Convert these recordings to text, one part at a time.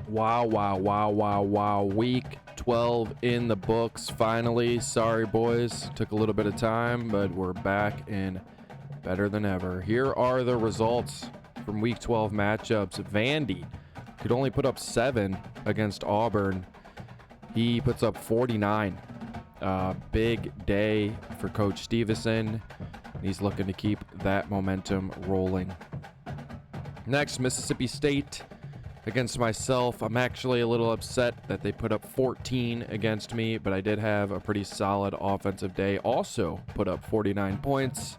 Wow. Week 12 in the books, finally. Sorry, boys. Took a little bit of time, but we're back and better than ever. Here are the results from Week 12 matchups. Vandy could only put up 7 against Auburn. He puts up 49. Big day for Coach Stevenson. He's looking to keep that momentum rolling. Next, Mississippi State against myself. I'm actually a little upset that they put up 14 against me, but I did have a pretty solid offensive day. Also put up 49 points.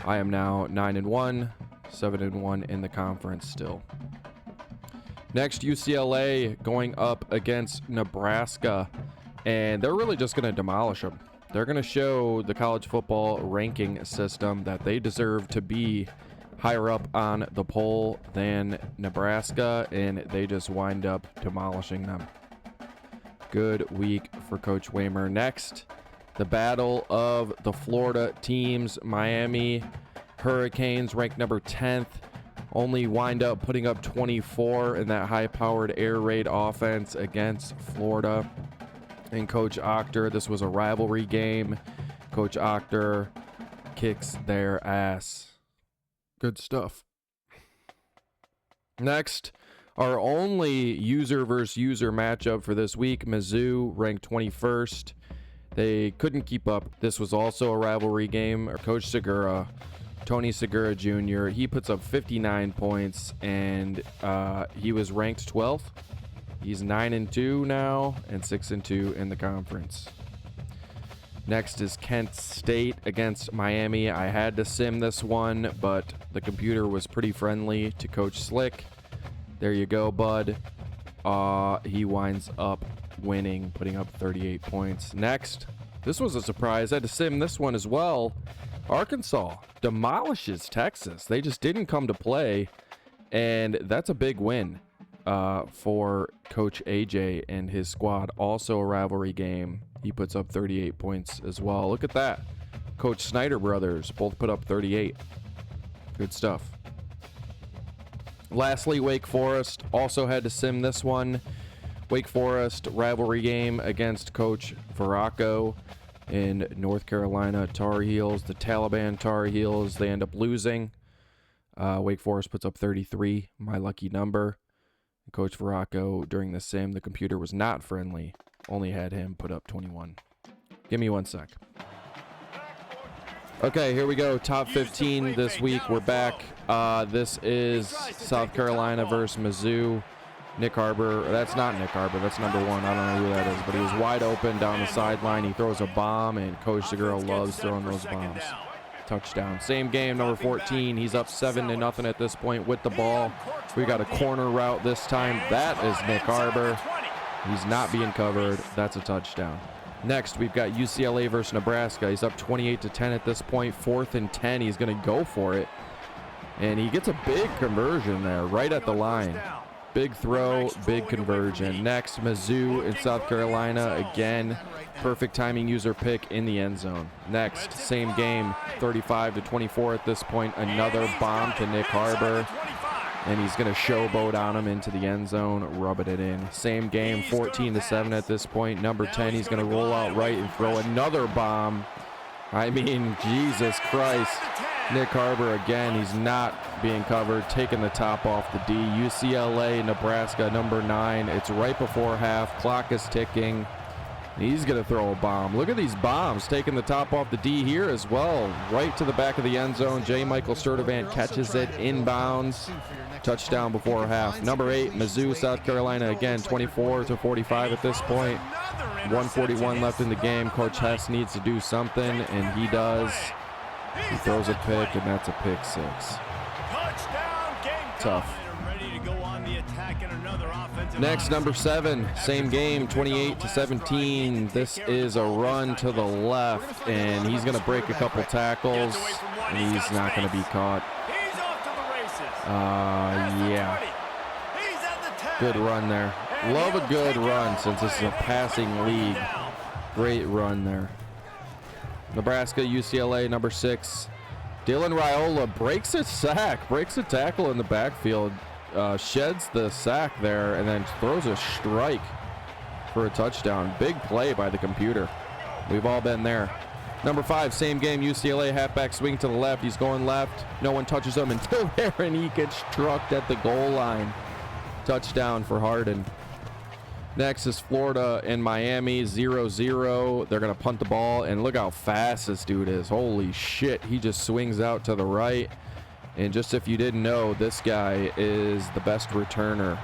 I am now 9-1, 7-1 in the conference still. Next, UCLA going up against Nebraska, and they're really just going to demolish them. They're going to show the college football ranking system that they deserve to be higher up on the poll than Nebraska, and they just wind up demolishing them. Good week for Coach Waymer. Next, the battle of the Florida teams. Miami Hurricanes ranked number 10th, only wind up putting up 24 in that high-powered air raid offense against Florida. And Coach Octor, this was a rivalry game. Coach Octor kicks their ass. Good stuff. Next, our only user versus user matchup for this week. Mizzou ranked 21st. They couldn't keep up. This was also a rivalry game. Coach Segura, Tony Segura Jr., he puts up 59 points, and he was ranked 12th. He's 9-2 now and 6-2 in the conference. Next is Kent State against Miami. I had to sim this one, but the computer was pretty friendly to Coach Slick. There you go, bud. He winds up winning, putting up 38 points. Next, this was a surprise. I had to sim this one as well. Arkansas demolishes Texas. They just didn't come to play, and that's a big win for Coach AJ and his squad. Also a rivalry game. He puts up 38 points as well. Look at that. Coach Snyder brothers both put up 38. Good stuff. Lastly, Wake Forest also had to sim this one. Wake Forest rivalry game against Coach Veraco in North Carolina Tar Heels. The Taliban Tar Heels, they end up losing. Wake Forest puts up 33, my lucky number. Coach Veraco, during the sim, the computer was not friendly. Only had him put up 21. Give me one sec. Okay, here we go. Top 15 this week. We're back. This is South Carolina versus Mizzou. Nick Harbor. That's not Nick Harbor. That's number 1. I don't know who that is, but he was wide open down the sideline. He throws a bomb, and Coach Segura loves throwing those bombs. Touchdown. Same game, number 14. He's up 7-0 at this point with the ball. We got a corner route this time. That is Nick Harbor. He's not being covered. That's a touchdown. Next, we've got UCLA versus Nebraska. He's up 28-10 at this point. 4th and 10. He's going to go for it. And he gets a big conversion there right at the line. Big throw, big conversion. Next, Mizzou in South Carolina. Again, perfect timing user pick in the end zone. Next, same game, 35-24 at this point. Another bomb to Nick Harbor. And he's going to showboat on him into the end zone, rubbing it in. Same game, 14-7 at this point. Number 10, he's going to roll out right and throw another bomb. I mean, Jesus Christ. Nick Harbor again, he's not being covered, taking the top off the D. UCLA, Nebraska, number 9. It's right before half. Clock is ticking. He's going to throw a bomb. Look at these bombs taking the top off the D here as well. Right to the back of the end zone. J. Michael Sturdivant catches it inbounds. Touchdown before half. Number 8, Mizzou, South Carolina. Again, 24-45 at this point. 1:41 left in the game. Coach Hess needs to do something, and he does. He throws a pick, and that's a pick 6. Tough. Next, number 7, same game, 28-17. This is a run to the left, and he's going to break a couple tackles, and he's not going to be caught. Yeah. Good run there. Love a good run since this is a passing league. Great run there. Nebraska, UCLA, number 6. Dylan Raiola breaks a sack, breaks a tackle in the backfield. sheds the sack there and then throws a strike for a touchdown. Big play by the computer. We've all been there. Number 5, same game, UCLA halfback swing to the left. He's going left. No one touches him until there, and he gets trucked at the goal line. Touchdown for Harden. Next is Florida and Miami, 0-0. They're going to punt the ball, and look how fast this dude is. Holy shit. He just swings out to the right. And just if you didn't know, this guy is the best returner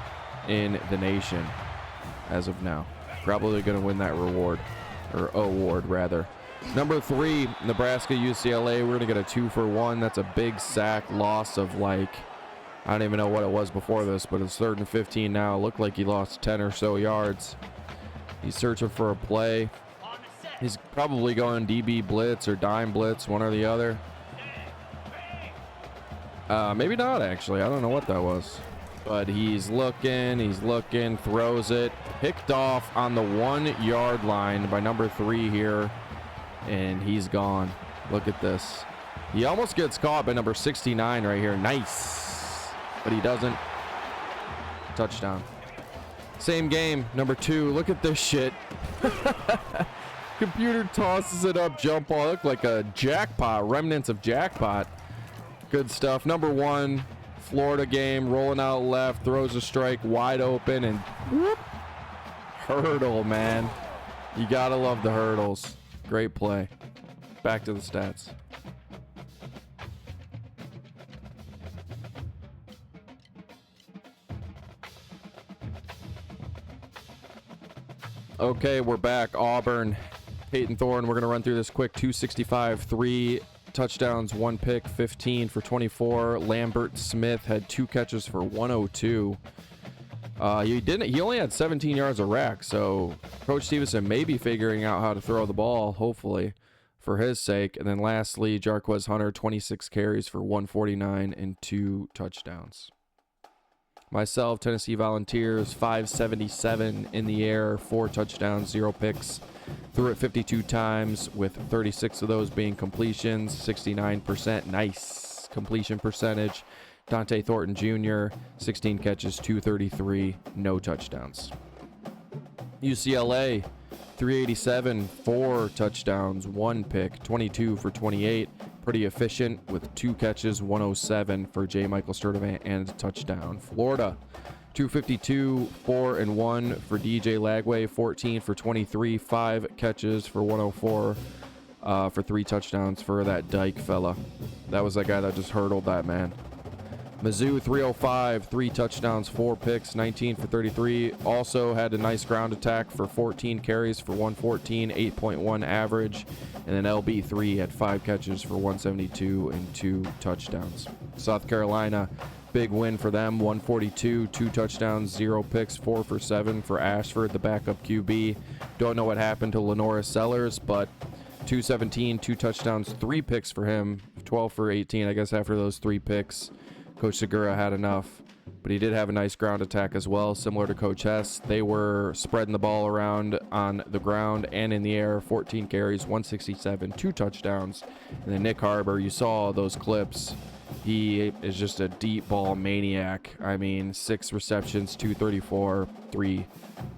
in the nation as of now. Probably going to win that reward, or award rather. Number 3, Nebraska UCLA. We're going to get a 2-for-1. That's a big sack loss of like, I don't even know what it was before this, but it's 3rd and 15 now. It looked like he lost 10 or so yards. He's searching for a play. He's probably going DB blitz or dime blitz, one or the other. Maybe not, actually. I don't know what that was. But he's looking, throws it. Picked off on the 1-yard line by number 3 here. And he's gone. Look at this. He almost gets caught by number 69 right here. Nice. But he doesn't. Touchdown. Same game, number 2. Look at this shit. Computer tosses it up, jump ball. Look like a jackpot, remnants of jackpot. Good stuff. Number 1, Florida game, rolling out left, throws a strike wide open, and whoop, hurdle, man. You gotta love the hurdles. Great play. Back to the stats. Okay, we're back. Auburn, Peyton Thorne. We're going to run through this quick. 265, 3 touchdowns, 1 pick, 15 for 24. Lambert Smith had 2 catches for 102. He only had 17 yards of rack, so Coach Stevenson may be figuring out how to throw the ball, hopefully, for his sake. And then lastly, Jarquez Hunter, 26 carries for 149 and 2 touchdowns. Myself, Tennessee Volunteers, 577 in the air, 4 touchdowns, 0 picks. Threw it 52 times, with 36 of those being completions, 69%. Nice completion percentage. Dante Thornton Jr., 16 catches, 233, no touchdowns. UCLA, 387, 4 touchdowns, 1 pick, 22 for 28. Pretty efficient with 2 catches, 107 for J. Michael Sturdivant and a touchdown. Florida, 252, 4 and 1 for DJ Lagway, 14 for 23, 5 catches for 104 for 3 touchdowns for that Dyke fella. That was that guy that just hurdled that man. Mizzou, 305, 3 touchdowns, 4 picks, 19 for 33. Also had a nice ground attack for 14 carries for 114, 8.1 average. And then LB3 had 5 catches for 172 and 2 touchdowns. South Carolina, big win for them, 142, 2 touchdowns, 0 picks, 4 for 7 for Ashford, the backup QB. Don't know what happened to Lenora Sellers, but 217, 2 touchdowns, 3 picks for him, 12 for 18, I guess after those 3 picks. Coach Segura had enough, but he did have a nice ground attack as well, similar to Coach Hess. They were spreading the ball around on the ground and in the air, 14 carries, 167, 2 touchdowns. And then Nick Harbor, you saw those clips. He is just a deep ball maniac. I mean, 6 receptions, 234, 3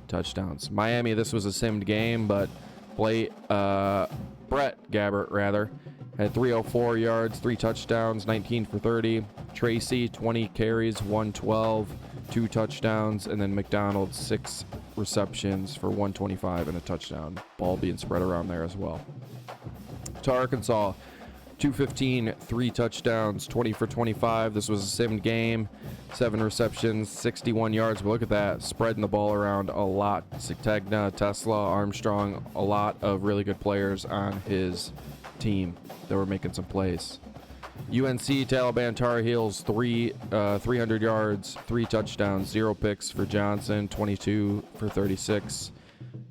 touchdowns. Miami, this was a simmed game, but Brett Gabbert, rather, had 304 yards, 3 touchdowns, 19 for 30. Tracy, 20 carries, 112, 2 touchdowns. And then McDonald, 6 receptions for 125 and a touchdown. Ball being spread around there as well. To Arkansas, 215, 3 touchdowns, 20 for 25. This was a sim game, 7 receptions, 61 yards. But look at that, spreading the ball around a lot. Sigtegna, Tesla, Armstrong, a lot of really good players on his team that were making some plays. UNC Taliban Tar Heels, 300 yards, 3 touchdowns, 0 picks for Johnson, 22 for 36.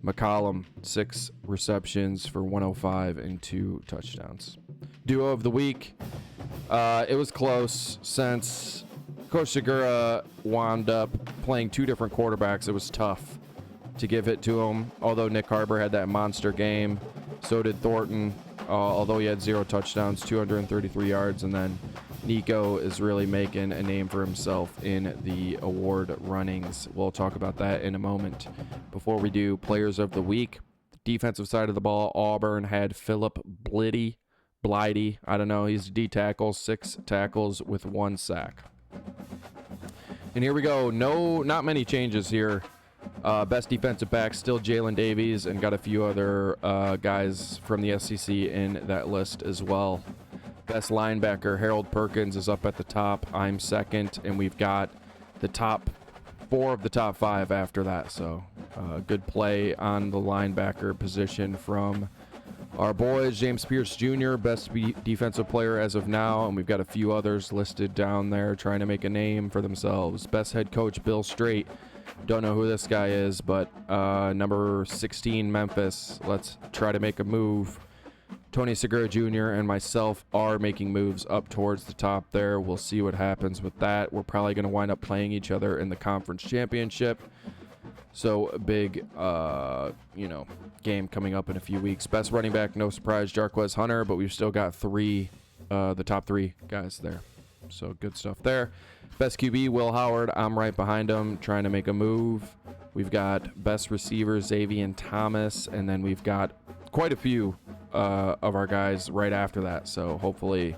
McCollum, 6 receptions for 105 and 2 touchdowns. Duo of the week. It was close since Coach Segura wound up playing 2 different quarterbacks. It was tough to give it to him, although Nick Harbor had that monster game. So did Thornton. Although he had 0 touchdowns, 233 yards, and then Nico is really making a name for himself in the award runnings. We'll talk about that in a moment. Before we do players of the week, defensive side of the ball, Auburn had Philip Blighty. I don't know. He's D tackle, 6 tackles with 1 sack. And here we go. Not many changes here. Best defensive back, still Jalen Davies, and got a few other guys from the SEC in that list as well. Best linebacker, Harold Perkins, is up at the top. I'm second, and we've got the top 4 of the top 5 after that. So good play on the linebacker position from our boys. James Pierce Jr., best defensive player as of now, and we've got a few others listed down there trying to make a name for themselves. Best head coach, Bill Straight. Don't know who this guy is, but number 16, Memphis. Let's try to make a move. Tony Segura Jr. and myself are making moves up towards the top there. We'll see what happens with that. We're probably going to wind up playing each other in the conference championship. So a big, game coming up in a few weeks. Best running back, no surprise, Jarquez Hunter, but we've still got the top 3 guys there. So good stuff there. Best QB, Will Howard. I'm right behind him, trying to make a move. We've got best receiver, Xavier Thomas, and then we've got quite a few of our guys right after that. So hopefully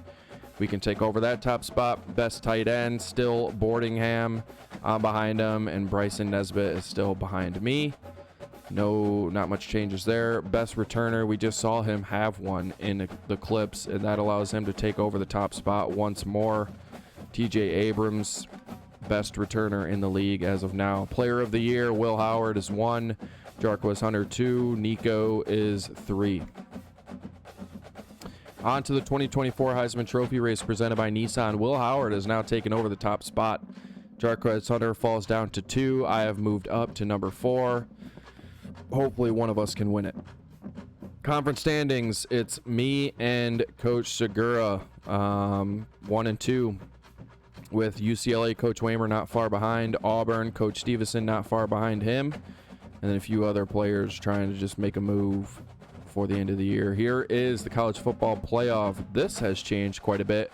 we can take over that top spot. Best tight end, still Boardingham. I'm behind him, and Bryson Nesbitt is still behind me. Not much changes there. Best returner, we just saw him have one in the clips, and that allows him to take over the top spot once more. TJ Abrams, best returner in the league as of now. Player of the year, Will Howard is 1, Jarquez Hunter 2, Nico is 3. On to the 2024 Heisman Trophy race presented by Nissan. Will Howard has now taken over the top spot. Jarquez Hunter falls down to 2. I have moved up to number 4. Hopefully one of us can win it. Conference standings, it's me and Coach Segura, 1 and 2. With UCLA, Coach Waymer not far behind. Auburn, Coach Stevenson not far behind him. And then a few other players trying to just make a move for the end of the year. Here is the college football playoff. This has changed quite a bit,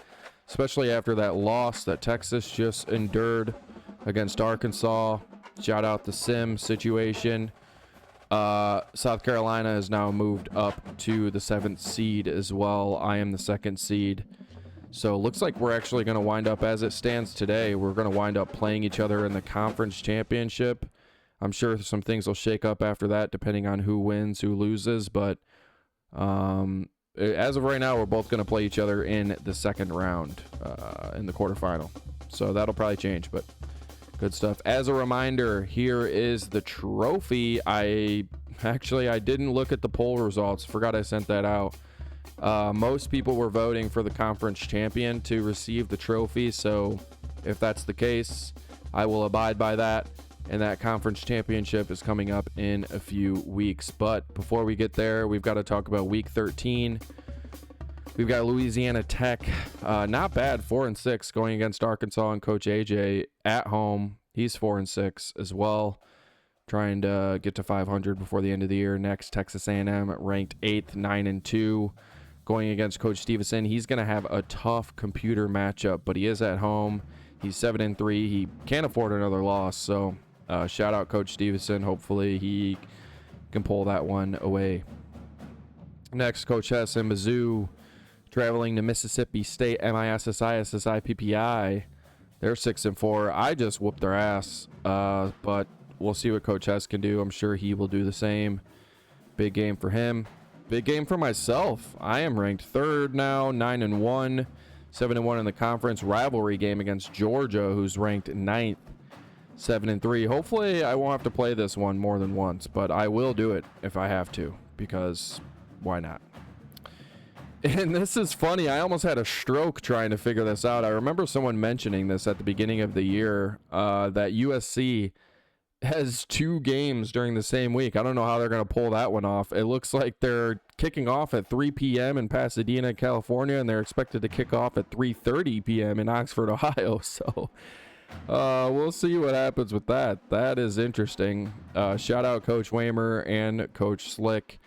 especially after that loss that Texas just endured against Arkansas. Shout out the Sim situation. South Carolina has now moved up to the 7th seed as well. I am the 2nd seed. So it looks like we're actually going to wind up, as it stands today, we're going to wind up playing each other in the conference championship. I'm sure some things will shake up after that, depending on who wins, who loses. But as of right now, we're both going to play each other in the 2nd round in the quarterfinal. So that'll probably change, but good stuff. As a reminder, here is the trophy. I didn't look at the poll results. Forgot I sent that out. Most people were voting for the conference champion to receive the trophy, so if that's the case, I will abide by that, and that conference championship is coming up in a few weeks. But before we get there, we've got to talk about week 13. We've got Louisiana Tech, not bad, 4-6, going against Arkansas and Coach AJ at home. He's 4-6 as well, trying to get to 500 before the end of the year. Next, Texas A&M ranked 8th, 9-2. Going against Coach Stevenson. He's going to have a tough computer matchup, but he is at home. He's 7-3. He can't afford another loss, so shout out Coach Stevenson. Hopefully he can pull that one away. Next, Coach Hess and Mizzou traveling to Mississippi State, MISSI, PPI. They're 6-4. I just whooped their ass, but we'll see what Coach Hess can do. I'm sure he will do the same. Big game for him. Big game for myself. I am ranked 3rd now, 9-1, 7-1 in the conference. Rivalry game against Georgia, who's ranked 9th, 7-3. Hopefully I won't have to play this one more than once, but I will do it if I have to, because why not? And this is funny. I almost had a stroke trying to figure this out. I remember someone mentioning this at the beginning of the year, that USC has 2 games during the same week. I don't know how they're going to pull that one off. It looks like they're kicking off at 3 p.m. in Pasadena, California, and they're expected to kick off at 3:30 p.m. in Oxford, Ohio. So we'll see what happens with that. That is interesting. Shout out Coach Waymer and Coach Slick.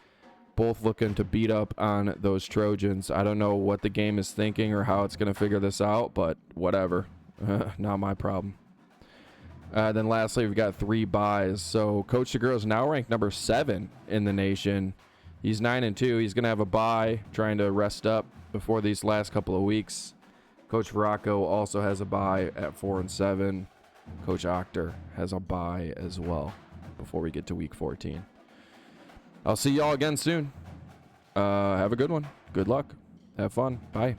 both looking to beat up on those Trojans. I don't know what the game is thinking or how it's going to figure this out, but whatever. Not my problem. Then lastly, we've got 3 buys. So Coach Segura is now ranked number 7 in the nation. He's 9-2. He's going to have a bye, trying to rest up before these last couple of weeks. Coach Veracco also has a bye at 4-7. Coach Octor has a bye as well before we get to week 14. I'll see y'all again soon. Have a good one. Good luck. Have fun. Bye.